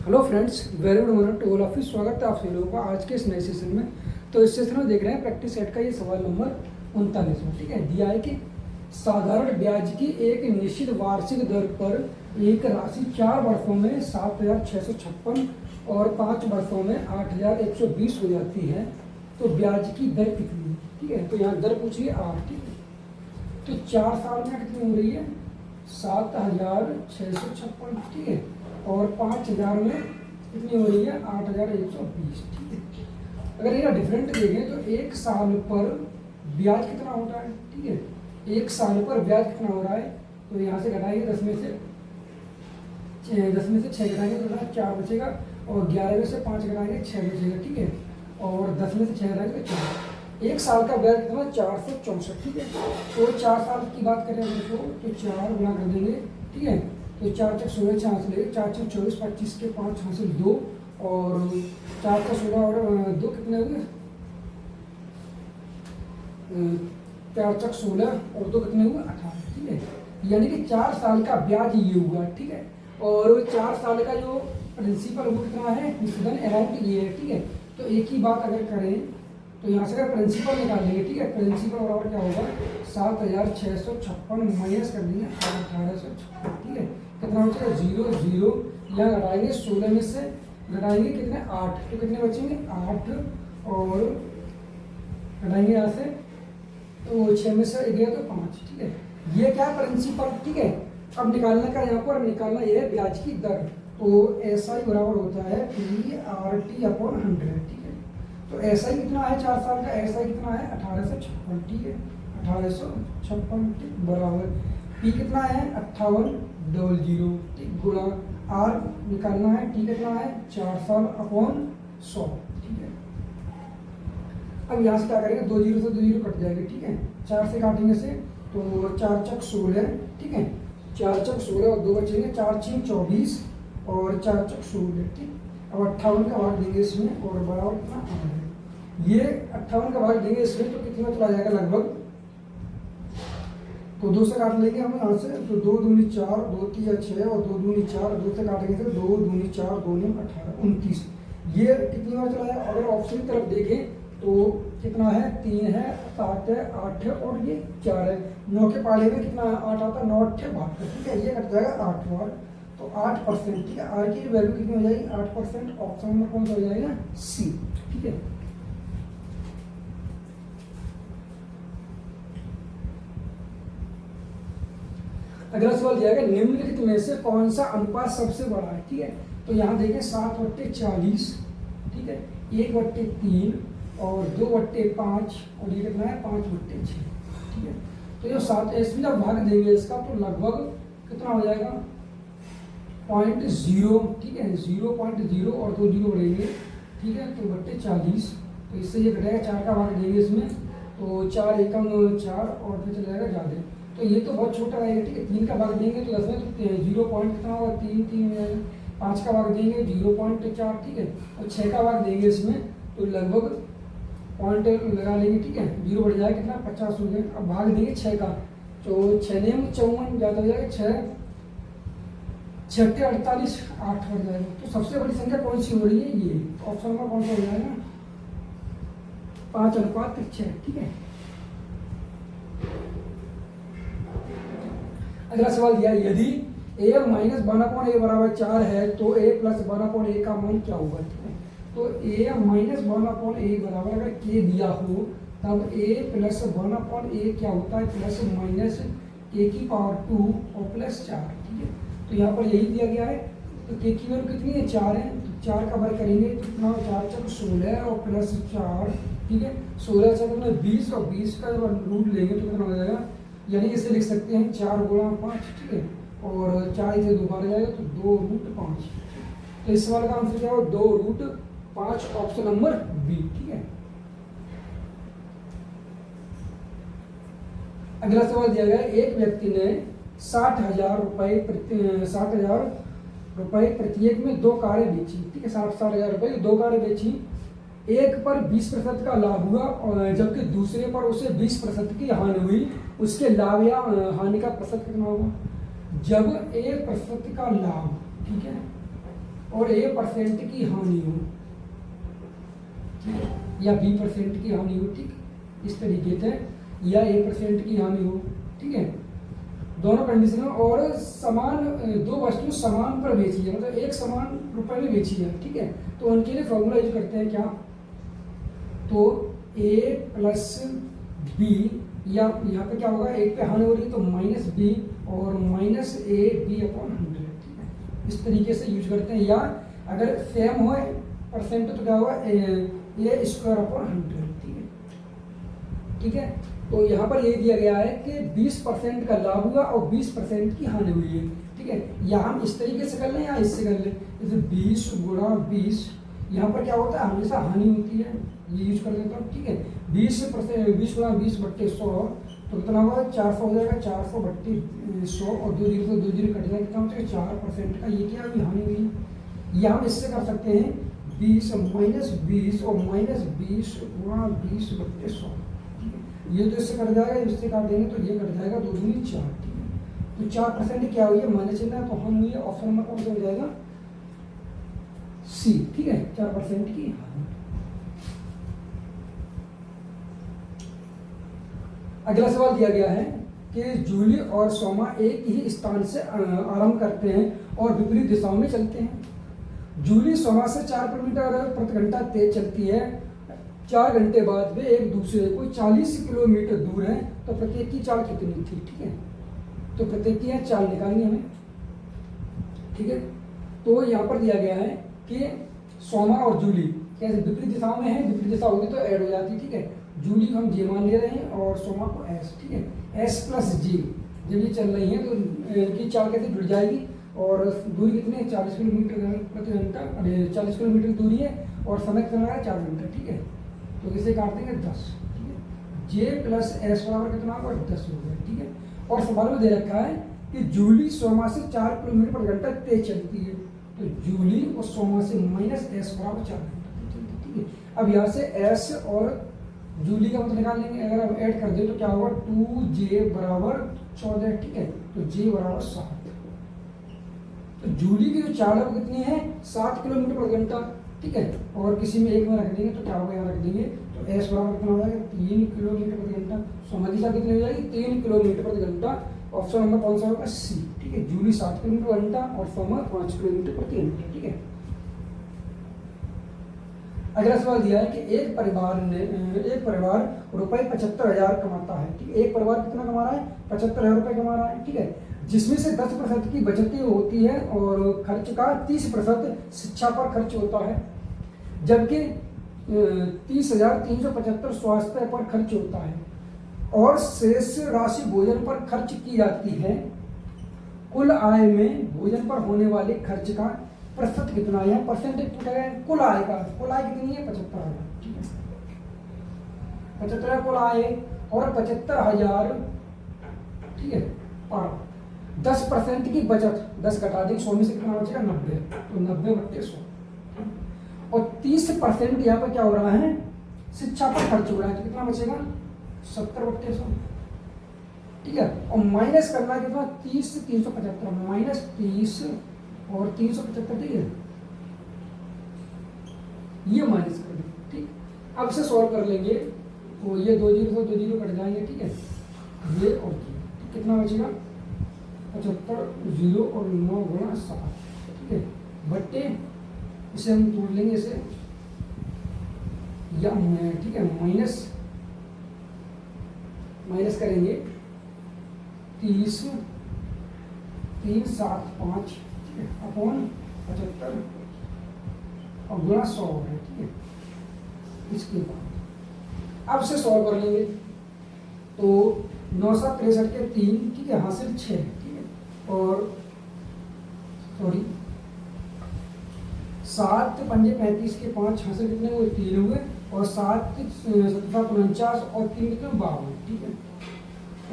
Hello friends, very good morning to all of you. स्वागत है आप सभी लोगों का आज के इस नए सेशन में। तो इस सेशन में देख रहे हैं प्रैक्टिस सेट का ये सवाल नंबर 39 में। ठीक है, दिया है कि साधारण ब्याज की एक निश्चित वार्षिक दर पर एक राशि 4 वर्षों में 7,656 और 5 वर्षों में 8,120 हो जाती है, तो ब्याज की दर कितनी है। ठीक है, तो यहाँ दर पूछिए 8। ठीक है, तो 4 साल में कितनी हो रही है 7,656। ठीक है, और 5,000 में कितनी हो रही है 8,120। ठीक है, अगर ये डिफरेंट देखें तो एक साल पर ब्याज कितना होता है। ठीक है, एक साल पर ब्याज कितना हो रहा है, तो यहाँ से घटाएंगे 10 में से 6 घटाएंगे तो 4 बचेगा, और 11 में से 5 घटाएंगे 6 बचेगा। ठीक है, और 10 में से 6 घटाएंगे तो 4। एक साल का ब्याज कितना 464। ठीक है, तो 4 साल की बात करें तो 4 गुना कर देंगे। ठीक है, तो 4 चक 16 6 हासिल 4 चक 24 25 के 5 हासिल 2, और 4 का 16 और 2 कितने हुए 4 चक 16 और 2 कितने हुए 18। ठीक है, यानी कि 4 साल का ब्याज ये हुआ। ठीक है, और 4 साल का जो प्रिंसिपल वो कितना है इंसिडेंट अमाउंट ये है। ठीक है, तो एक ही बात अगर करें तो यहाँ से अगर प्रिंसिपल निकालेंगे, ठीक है, प्रिंसिपल बराबर क्या होगा 7,656 माइनस कर देंगे 1856। ठीक है, कितना बचेगा 0 0, यहाँ घटाएंगे 16 में से घटाएंगे कितने 8, तो कितने बचेंगे 8, और घटाएंगे यहाँ से तो 6 में से 1 गया तो 5। ठीक है, ये क्या प्रिंसिपल। ठीक है, अब निकालने का यहाँ पर निकालना ये है ब्याज की दर, तो ऐसा ही बराबर होता है PRT/100। ठीक है, तो ऐसा ही कितना है 4 साल का, ऐसा ही कितना है 1856। ठीक है, 1856 बराबर P कितना है 5800। ठीक, गुणा R निकालना है, T कितना है 4 साल अपॉन 100। ठीक है, अब यहाँ से क्या करेंगे 2 जीरो से 2 जीरो कट जाएंगे। ठीक है, 4 से काटेंगे से तो 4 चक 16। ठीक है, 4 चक 16 और 2 बचेंगे 4 6 24 और 4 चक 16। ठीक, अब 58 का भाग देंगे इसमें, और बराबर कितना 8 है। ये 58 का भाग देंगे इसमें तो कितना चला जाएगा लगभग, तो 2 से काट लेंगे हम यहाँ से, तो 2 दूनी 4 2 3 6 और 2 दूनी 4, 2 से काटेंगे तो 2 दूनी 4 2 9 18 29। ये कितनी बार चला है, अगर ऑप्शन की तरफ देखें तो कितना है 3 है 7 है 8 है और ये 4 है। 9 के पाले में कितना 8 आता है 9 8 72। ठीक है, ये कट जाएगा 8 बार, तो 8%। ठीक है, आर की वैल्यू कितनी हो जाएगी 8%। ऑप्शन नंबर कौन सा हो जाएगा सी। ठीक है, अगला सवाल दिया गया निम्नलिखित में से कौन सा अनुपात सबसे बड़ा है। ठीक है, तो यहाँ देखें 7/40। ठीक है, 1/3 और 2/5 और ये कितना है 5/6। ठीक है, तो ये 7 इसमें जब भाग देंगे इसका तो लगभग कितना हो जाएगा 0.0। ठीक है, 0.0 और 2 जीरो बढ़ेंगे। ठीक है, तो 40, तो इससे ये घटेगा 4 का भाग देंगे इसमें, तो 4 एकम 4 और फिर चला जाएगा ज़्यादा, तो ये तो बहुत छोटा रहेगा। ठीक है, 3 का भाग देंगे तो 10 में तो 0 पॉइंट कितना होगा 3 3 हो जाएगा। 5 का भाग देंगे 0.4। ठीक है, और 6 का भाग देंगे इसमें तो लगभग पॉइंट लगा लेंगे। ठीक है, 0 बढ़ जाएगा कितना 50 हो गया। अब भाग देंगे 6 का, तो 6 ने 54 ज़्यादा हो जाएगा, 6 6 के 48 8 बढ़ जाएगा। तो सबसे बड़ी संख्या कौन सी हो रही है ये, ऑप्शन नंबर कौन सा हो जाएगा 5/6। ठीक है, अगला सवाल दिया यदि a माइनस 1/a बराबर 4 है तो a प्लस 1/a का मान क्या होगा। ठीक है, तो a माइनस 1/a बराबर अगर k दिया हो तब a प्लस 1/a क्या होता है प्लस माइनस a की पावर 2 और प्लस 4। ठीक है, तो यहाँ पर यही दिया गया है, तो k की वैल्यू कितनी है 4 है, तो 4 का वर्ग करेंगे तो कितना 4 चक 16 और प्लस 4। ठीक है, 16 से कितना 20 और 20 का जब रूट लेंगे तो कितना हो जाएगा, यानी इसे लिख सकते हैं 4 गुणा 5। ठीक है, और 4 से 2 बार जाएगा तो 2√5। तो इस सवाल का आंसर क्या होगा 2√5, ऑप्शन नंबर बी। ठीक है, अगला सवाल दिया गया एक व्यक्ति ने 60,000 रुपए प्रत्येक में 2 कारें बेची। ठीक है, 60,000 रुपए 2 कारें बेची, एक पर 20% का लाभ हुआ और जबकि दूसरे पर उसे 20% की हानि हुई। उसके लाभ या हानि का प्रतिशत कितना होगा जब 1% का लाभ, ठीक है, और A% की हानि हो, ठीक है, या B% की हानि हो, ठीक, इस तरीके से, या A% की हानि हो, ठीक है, दोनों कंडीशन और समान दो वस्तु समान पर बेची है, मतलब एक समान रुपए में बेची है, ठीक है, तो उनके लिए फॉर्मूला यूज करते हैं क्या, तो A प्लस बी, या यहाँ पे क्या होगा, एक पे हानि हो रही है तो माइनस बी और माइनस ए बी अपॉन 100, ठीक है, इस तरीके से यूज करते हैं। या अगर सेम हो परसेंट तो क्या होगा, ए स्क्वायर अपॉन 100, ठीक है, ठीक है। तो यहाँ पर ये दिया गया है कि 20% का लाभ हुआ और 20% की हानि हुई है, ठीक है, या हम इस तरीके से कर लें या इससे कर लें, जैसे 20 गुणा 20, यहाँ पर क्या होता है, हमेशा हानि होती है, ये यूज कर लेता हूँ, ठीक है, 20 गुणा 20 बट्टे 100, तो कितना होगा, 400 हो जाएगा, 400 बट्टे 100 और 2 जीरो से 2 जीरो कट जाएगा, कितना होता है 4% का, ये क्या हुई, हानि हुई। या हम इससे कर सकते हैं 20 माइनस 20 और माइनस 20 गुणा 20 बट्टे 100, ये तो इससे कट जाएगा, इससे काट देंगे तो ये कट जाएगा, 2 दूनी 4, ठीक है, तो 4% क्या हुई है, माइनस चिन्ह है, तो हम हुई है, ऑप्शन नंबर कौन सा हो जाएगा, सी, ठीक है, 4% की हानि। अगला सवाल दिया गया है कि जूली और सोमा एक ही स्थान से आरंभ करते हैं और विपरीत दिशाओं में चलते हैं। जूली सोमा से 4 किलोमीटर प्रति घंटा तेज चलती है, 4 घंटे बाद वे एक दूसरे को 40 किलोमीटर दूर हैं, तो प्रत्येक की चाल कितनी थी, ठीक है, तो प्रत्येक की चाल निकालनी हमें, ठीक है। तो यहाँ पर दिया गया है कि सोमा और जूली कैसे विपरीत दिशाओं में है, विपरीत दिशा होगी तो ऐड हो जाती है, ठीक है, जूली को हम जे मान ले रहे हैं और सोमा को एस, ठीक है, एस प्लस जे, जब ये चल रही है तो इनकी चाल कैसे जुड़ जाएगी, और दूरी कितनी है, 40 किलोमीटर प्रति घंटा, 40 किलोमीटर दूरी है और समय कितना है, 4 घंटा, ठीक है, तो इसे काट देंगे 10, ठीक है, जे प्लस एस बराबर कितना होगा, 10 हो गया, ठीक है। और सवाल में दे रखा है कि जूली सोमा से 4 किलोमीटर प्रति घंटा तेज चलती है, तो जूली और सोमा से माइनस एस बराबर 4 घंटा, ठीक है। अब यहाँ से एस और जूली का मतलब निकाल लेंगे, अगर हम ऐड कर दें तो क्या होगा, 2j बराबर 14, ठीक है, तो j बराबर 7, तो जूली की जो चाल है वो कितनी है, 7 किलोमीटर प्रति घंटा, ठीक है, और किसी में एक में रख देंगे तो क्या होगा, यहाँ रख देंगे तो s बराबर कितना हो जाएगा, 3 किलोमीटर प्रति घंटा, सोमा की चाल कितनी हो जाएगी, 3 किलोमीटर प्रति घंटा, ऑप्शन नंबर कौन सा होगा, सी, ठीक है, जूली 7 किलोमीटर प्रति घंटा और सोमा 5 किलोमीटर प्रति घंटा, ठीक है। अगला सवाल दिया है कि एक परिवार रुपए 75,000 कमाता है, ठीक है, एक परिवार कितना कमा रहा है, 75,000 रुपए कमा रहा है, ठीक है, जिसमें से 10% की बचत होती है और खर्च का 30% शिक्षा पर खर्च होता है, जबकि 30,375 स्वास्थ्य पर खर्च होता है और शेष राशि भोजन पर खर्च की जाती है। कुल आय में भोजन पर होने वाले खर्च का प्रतिशत कितना है, परसेंटेज पूछा गया है, कुल आय का, कुल आय कितनी है, 75,000, ठीक है, 75,000 कुल आय और 75,000, ठीक है, और 10% की बचत, 10 घटा देंगे 100 में से कितना बचेगा, 90, तो 90 बट्टे 100, और 30% यहाँ पर क्या हो रहा है, शिक्षा पर खर्च हो रहा है, तो कितना बचेगा, 70 बट्टे 100, ठीक है, और माइनस करना कितना, 30 से 375, माइनस 30 और 375, ठीक है, ये माइनस कर देंगे, ठीक, अब से सॉल्व कर लेंगे, तो ये 2 जीरो से 2 जीरो कट जाएंगे, ठीक है, ये और ये कितना बचेगा, 75, 0 और 9 गुणा 7, ठीक है, बट्टे, इसे हम तोड़ लेंगे इसे, या ठीक है, माइनस करेंगे 30, 3, 7, 5, अपॉन 75 और गुणा 100 हो गया, ठीक है, इसके बाद अब से सॉल्व कर लेंगे, तो 9 7 63 के 3, ठीक है, हासिल 6, ठीक है, और सॉरी 7 पंजे 35 के 5 हासिल कितने हुए, 3 हुए, और 7 7 49 और 3 कितने 52, ठीक है,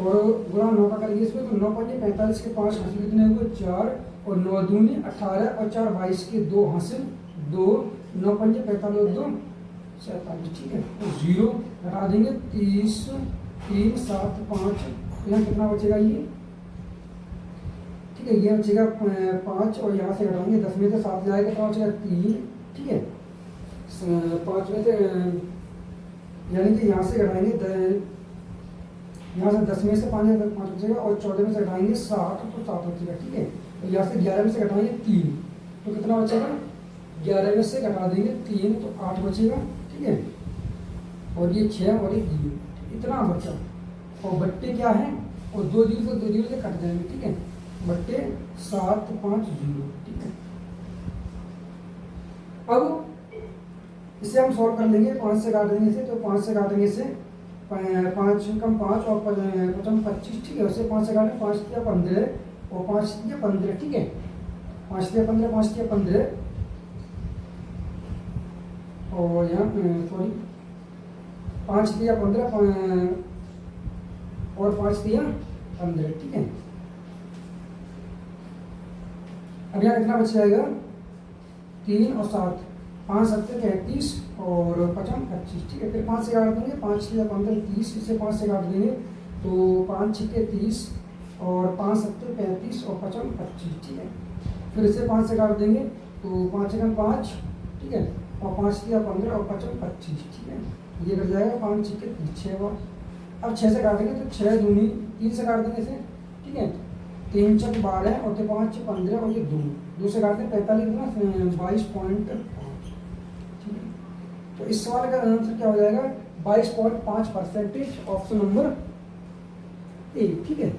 और गुणा 9 का करेंगे इसमें, तो 9 पंजे 45 के 5 हासिल कितने हुए, 4, और 9 दूनी 18 और 4 22 के 2 हासिल 2, 9 पंजे 45 2 47, ठीक है, तो 0 घटा देंगे 30, 3, 7, 5, यहाँ कितना बचेगा ये, ठीक है। ये बचेगा 5 और यहाँ से घटाएंगे 10 में से 7 जाएगा तो बचेगा 3, ठीक है। 5 में से यानी कि यहाँ से घटाएंगे यहाँ से 10 में से 5 बचेगा और 14 में से घटाएंगे 7 तो 7 बचेगा, ठीक है। और यहाँ से 11 में से घटाएंगे 3 तो कितना बचेगा, 11 में से घटा देंगे 3 तो 8 बचेगा, ठीक है। और ये 6 और 1 0, इतना बचा। और बट्टे क्या है, और 2 0 से कट जाएंगे, ठीक है। बट्टे 7 5 0, ठीक है। अब इसे हम सॉल्व कर लेंगे, 5 से काट देंगे इसे, तो 5 से काटेंगे इसे 5 कम 5 और 5 25, ठीक है। उसे 5 से काटें 5 या 15 और 5 या 15, ठीक है। 5 या 15 5 या 15 और यहाँ सॉरी 5 या 15 और 5 या 15, ठीक है। अब यहाँ कितना बच जाएगा, 3 और 7, 5 7 35 और 5 25, ठीक है। फिर 5 से काट देंगे, 5 या 15 30, इसे 5 से काट देंगे तो 5 6 30 और 5 7 35 और 5 25, ठीक है। फिर इसे 5 से काट देंगे तो 5 1 5, ठीक है। और 5 या 15 और 5 25, ठीक है। ये कट जाएगा 5 6 30 6 बार। अब 6 से काटेंगे तो 6 दूनी 3 से काट देंगे इसे, ठीक है। 3 6 12 और 5 15 और ये 2 से काटते 45 ना 22.5, ठीक है। तो इस सवाल का आंसर क्या हो जाएगा, 22.5%, ऑप्शन नंबर ए, ठीक है।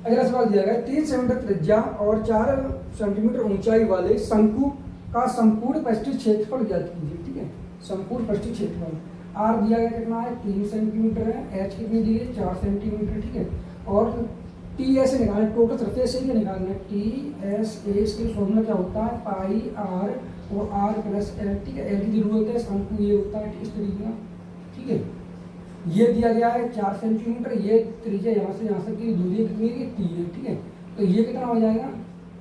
अगला सवाल दिया गया 3 सेंटीमीटर त्रिज्या और 4 सेंटीमीटर ऊंचाई वाले शंकु का संपूर्ण पृष्ठीय क्षेत्रफल ज्ञात कीजिए, ठीक है। संपूर्ण पृष्ठीय क्षेत्रफल आर दिया गया कितना है, 3 सेंटीमीटर है, एच कितनी दी है 4 सेंटीमीटर, ठीक है। और टी एस निकालना, टोटल सरफेस एरिया निकालना है, टी एस इसके फॉर्मूला क्या होता है, पाई आर और आर प्लस एल, ठीक है। एल की जरूरत है, शंकु ये होता है इस तरीके का, ठीक है। ये दिया गया है 4 सेंटीमीटर, ये त्रिज्या यहाँ से यहाँ तक की दूरी कितनी है, 3 है, ठीक है। तो ये कितना हो जाएगा,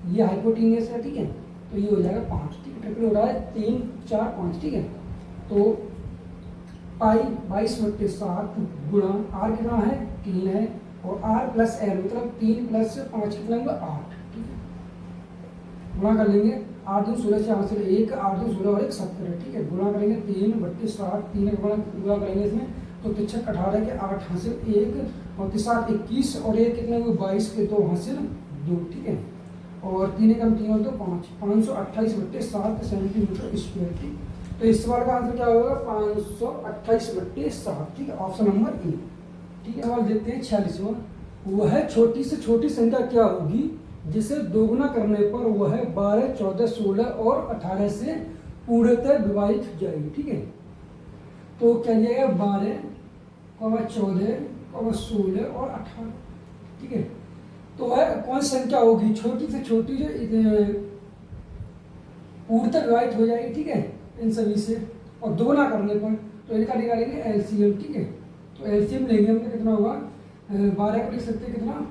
ये हाइपोटेन्यूस है, ठीक है। तो ये हो जाएगा 5, ठीक है। ट्रिपल हो रहा है 3 4 5, ठीक है। तो पाई 22/7 गुणा आर कितना है 3 है और आर प्लस एल मतलब 3 + 5 कितना होगा 8, ठीक है। गुणा कर लेंगे 8 2 16 से हासिल 1 8 2 16 और 1 17, ठीक है। गुणा करेंगे 3/7 3 गुणा करेंगे इसमें तो 3 18 के 8 हासिल 1 और 7 21 और 1 कितने हुए 22 के 2 हासिल 2, ठीक है। और 3 कम 3 और 2 5 528/7 सेंटीमीटर स्क्वायर, ठीक। तो इस सवाल का आंसर क्या होगा 528/7, ठीक है। ऑप्शन नंबर ए, ठीक है। सवाल देखते हैं 46वां, वह छोटी से छोटी संख्या क्या होगी जिसे दोगुना करने पर वह 12 14 16 और 18 से पूर्णतः विभाजित हो जाएगी, ठीक है। तो क्या लिया 12 14 16 और 18, ठीक है। तो वह कौन सी संख्या होगी छोटी से छोटी जो पूर्णतः विभाजित हो जाएगी, ठीक है, इन सभी से, और दोगुना करने पर तो इनका निकालेंगे एलसीएम, ठीक है। तो एलसीएम लेंगे हमने कितना होगा 12 को लिख सकते हैं कितना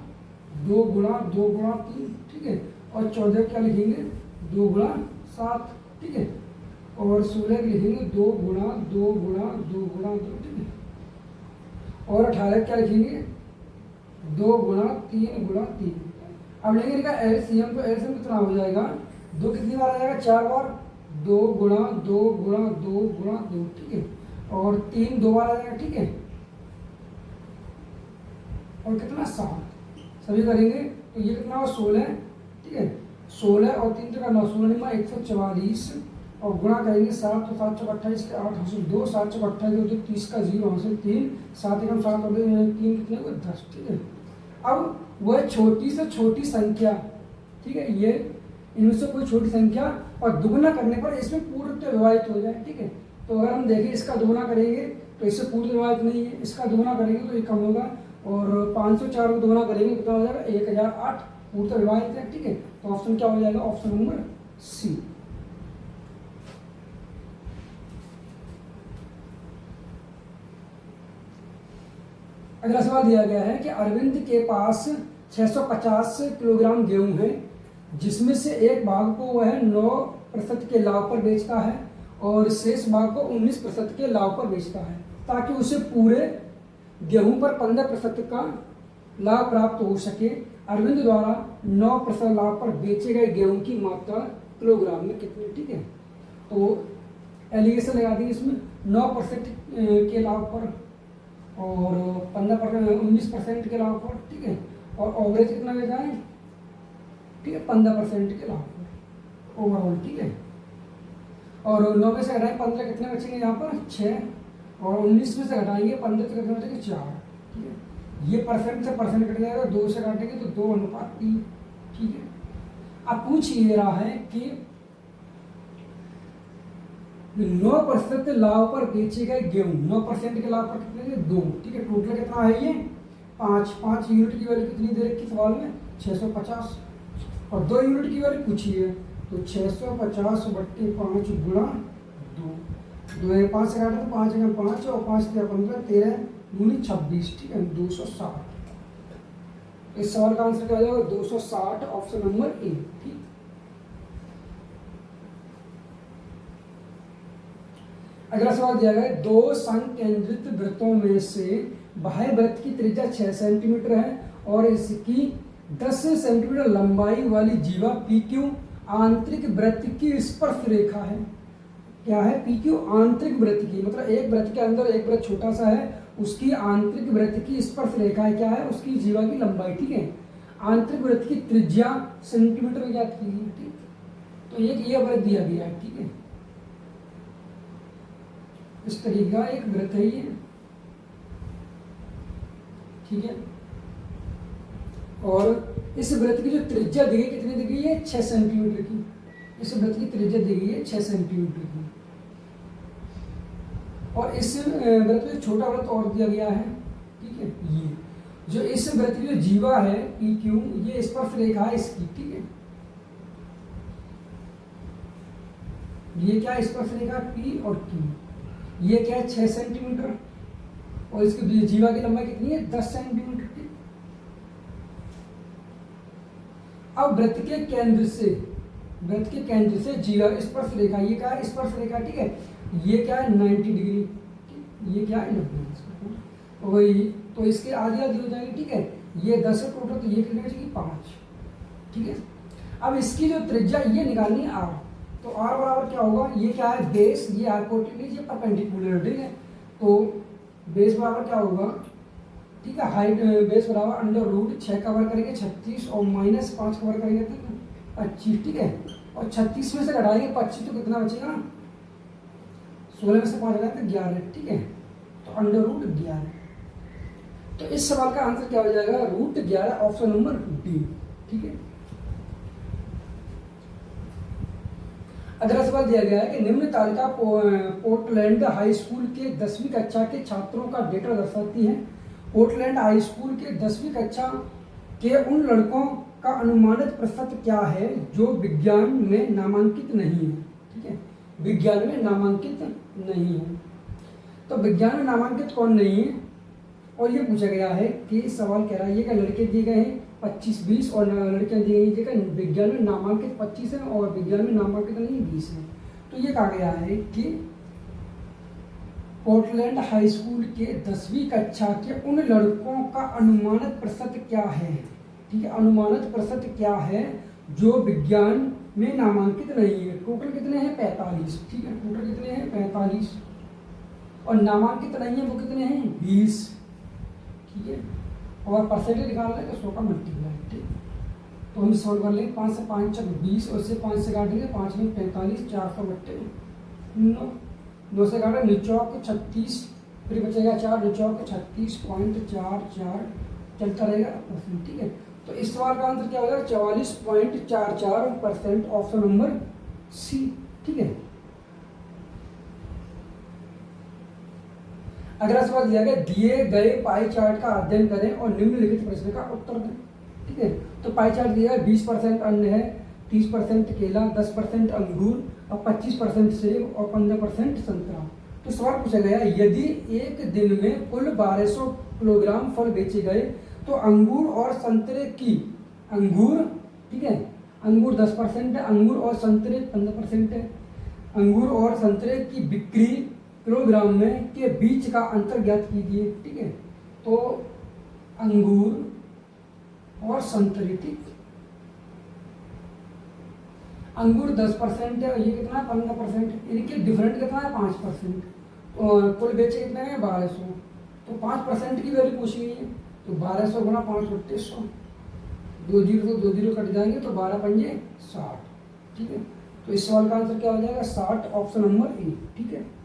2 × 3, ठीक है। और 14 क्या लिखेंगे 2 × 7, ठीक है। और 16 लिखेंगे 2 × 2 × 2 × 2, ठीक है। और 18 क्या लिखेंगे 2 × 3 × 3। अब लेंगे इनका एलसीएम, तो एलसीएम कितना हो जाएगा 2 कितनी बार आ जाएगा 4 बार 2 × 2 × 2 × 2, ठीक है। और 3 2 बार आ जाएगा, ठीक है। और कितना 7 सभी करेंगे तो ये कितना 16, ठीक है। 16 और 3 का 9 16 144 और गुणा करेंगे 7 तो 7 × 28 के 8 हासिल 2 7 × 28 तो 30 का 0 हासिल 3 7 × 7 और 3 कितने हुए 10, ठीक है। अब वह छोटी से छोटी संख्या, ठीक है, ये इनमें से कोई छोटी संख्या और दुगुना करने पर इसमें पूर्णतः विभाजित हो जाए, ठीक है। तो अगर हम देखें इसका दुगुना करेंगे तो इससे पूर्ण विभाजित नहीं है, इसका दुगुना करेंगे तो ये कम होगा और 504 को दुगुना करेंगे कितना हो जाएगा 1008 पूर्णतः विभाजित है, ठीक है। तो ऑप्शन क्या हो जाएगा ऑप्शन नंबर सी। अगला सवाल दिया गया है कि अरविंद के पास 650 किलोग्राम गेहूं है जिसमें से एक भाग को वह 9% के लाभ पर बेचता है और शेष भाग को 19% के लाभ पर बेचता है, ताकि उसे पूरे गेहूं पर 15% का लाभ प्राप्त हो सके। अरविंद द्वारा 9% लाभ पर बेचे गए गेहूं की मात्रा किलोग्राम में कितनी, ठीक है। तो एलिगेशन लगा दी इसमें 9% के लाभ पर और 19% के लाभ पर, ठीक है। और एवरेज कितना बेचा है, ठीक है, 15% के लाभ पर ओवरऑल, ठीक है। और 9 में से घटाएंगे 15, कितने बचेंगे यहाँ पर 6, और 19 में से घटाएंगे 15 तो कितने बचेंगे 4, ठीक है। ये परसेंट से परसेंट कट जाएगा, 2 से काटेंगे तो 2:3, ठीक है। अब पूछ ये रहा है कि 9% लाभ पर बेचे गए गेहूं, 9% के लाभ पर कितने, 2, ठीक है। टोटल कितना है ये 5 यूनिट की वैल्यू कितनी दे रखी सवाल में 650, और 2 यूनिट की वैल्यू पूछी है, तो 650/5 गुणा 2, 2 5 से काटे तो 5 × 5 और 5 × 15, 13 दूनी 26, ठीक है, 260। इस सवाल का आंसर क्या हो जाएगा 260, ऑप्शन नंबर ए, ठीक। अगला सवाल दिया गया है 2 संकेंद्रित वृत्तों में से बाह्य वृत्त की त्रिज्या 6 सेंटीमीटर है और इसकी 10 सेंटीमीटर लंबाई वाली जीवा PQ आंतरिक वृत्त की स्पर्श रेखा है। क्या है PQ आंतरिक वृत्त की, मतलब एक वृत्त के अंदर एक वृत्त छोटा सा है, उसकी आंतरिक वृत्त की स्पर्श रेखा है, क्या है उसकी जीवा की लंबाई, ठीक है। आंतरिक वृत्त की त्रिज्या सेंटीमीटर में ज्ञात की है, ठीक। तो ये वृत्त दिया गया है, ठीक है। इस तरीके का एक वृत्त है ये, ठीक है। और इस वृत्त की जो त्रिज्या दी गई कितनी दी गई है 6 सेंटीमीटर की, इस वृत्त की त्रिज्या दी गई है 6 सेंटीमीटर की। और इस वृत्त में छोटा वृत्त और दिया गया है, ठीक है। ये जो इस वृत्त की जो जीवा है PQ, ये स्पर्श रेखा है इसकी, ठीक है। ये क्या स्पर्श रेखा P और Q, ये क्या है 6 सेंटीमीटर, और इसकी जीवा की लंबाई कितनी है 10 सेंटीमीटर की। अब वृत्त के केंद्र से जीवा स्पर्श रेखा, ये क्या है स्पर्श रेखा, ठीक है। ये क्या है 90 डिग्री, ये क्या है 90, वही तो इसके आधी आधी हो जाएगी, ठीक है। ये 10 है टोटल, तो ये कितनी बचेगी 5, ठीक है। अब इसकी जो त्रिज्या ये निकालनी है R, तो R बराबर क्या होगा, ये क्या है बेस, ये हाइपोटेन्यूज, ये परपेंडिकुलर, ठीक है। तो बेस बराबर क्या होगा, ठीक है, हाइट बेस बराबर अंडर रूट 6 कवर करेंगे 36 और -5 कवर करेंगे तो 25, ठीक है। और 36 में से घटाएंगे 25 तो कितना बचेगा 16 में से 5 घटाएंगे 11, ठीक है। तो अंडर रूट 11। तो इस सवाल का आंसर क्या हो जाएगा रूट 11, ऑप्शन नंबर डी, ठीक है। अगला सवाल दिया गया है कि निम्न तालिका पोर्टलैंड हाई स्कूल के 10वीं कक्षा के छात्रों का डेटा दर्शाती है। पोर्टलैंड हाई स्कूल के 10वीं कक्षा के उन लड़कों का अनुमानित प्रतिशत क्या है जो विज्ञान में नामांकित नहीं है, ठीक है। विज्ञान में नामांकित नहीं है, तो विज्ञान में नामांकित कौन नहीं है, और ये पूछा गया है कि सवाल कह रहा है ये क्या लड़के दिए गए हैं 25-20 और लड़कियां दी गई है, विज्ञान में नामांकित 25 है और विज्ञान में नामांकित नहीं 20 है। तो ये कहा गया है कि पोर्टलैंड हाई स्कूल के 10वीं कक्षा के उन लड़कों का अनुमानित प्रतिशत क्या है, ठीक है। अनुमानित प्रतिशत क्या है जो विज्ञान में नामांकित नहीं है। टोटल कितने हैं 45, ठीक है। टोटल कितने हैं 45 और नामांकित नहीं है वो कितने हैं 20, ठीक है। और परसेंटेज निकालना है तो 100 का मल्टीप्लाई, ठीक। तो हम सॉल्व कर लेंगे 5 से 5 चक 20 और से 5 से काटेंगे 5 में 45, 400 बट्टे 9 से काटा निचौक 36, फिर बचेगा 4 निचौक 36.44 चलता रहेगा परसेंट, ठीक है। तो इस सवाल का आंसर क्या हो जाएगा 44.44%, ऑप्शन नंबर सी, ठीक है। अगला सवाल दिया गया दिए गए पाई चार्ट का अध्ययन करें और निम्नलिखित प्रश्न का उत्तर दें, ठीक है। तो पाई चार्ट दिया है 20% अन्न है, 30% केला, 10% अंगूर और 25% सेब और 15% संतरा। तो सवाल पूछा गया यदि एक दिन में कुल 1200 किलोग्राम फल बेचे गए तो अंगूर और संतरे की, अंगूर, ठीक है, अंगूर 10% है, अंगूर और संतरे 15% है, अंगूर और संतरे की बिक्री किलोग्राम में के बीच का अंतर ज्ञात कीजिए। ठीक है, तो अंगूर और संतरे, ठीक, अंगूर 10% है, ये कितना है 15%, इनके डिफरेंट कितना है 5%, और कुल बेचे कितने हैं 1200, तो 5% की वैल्यू पूछी गई है, तो 1200 गुना 5 2800, 2 जीरो तो 2 जीरो कट जाएंगे, तो 12 पंजे 60। ठीक है, तो इस सवाल का आंसर क्या हो जाएगा 60, ऑप्शन नंबर ए। ठीक है।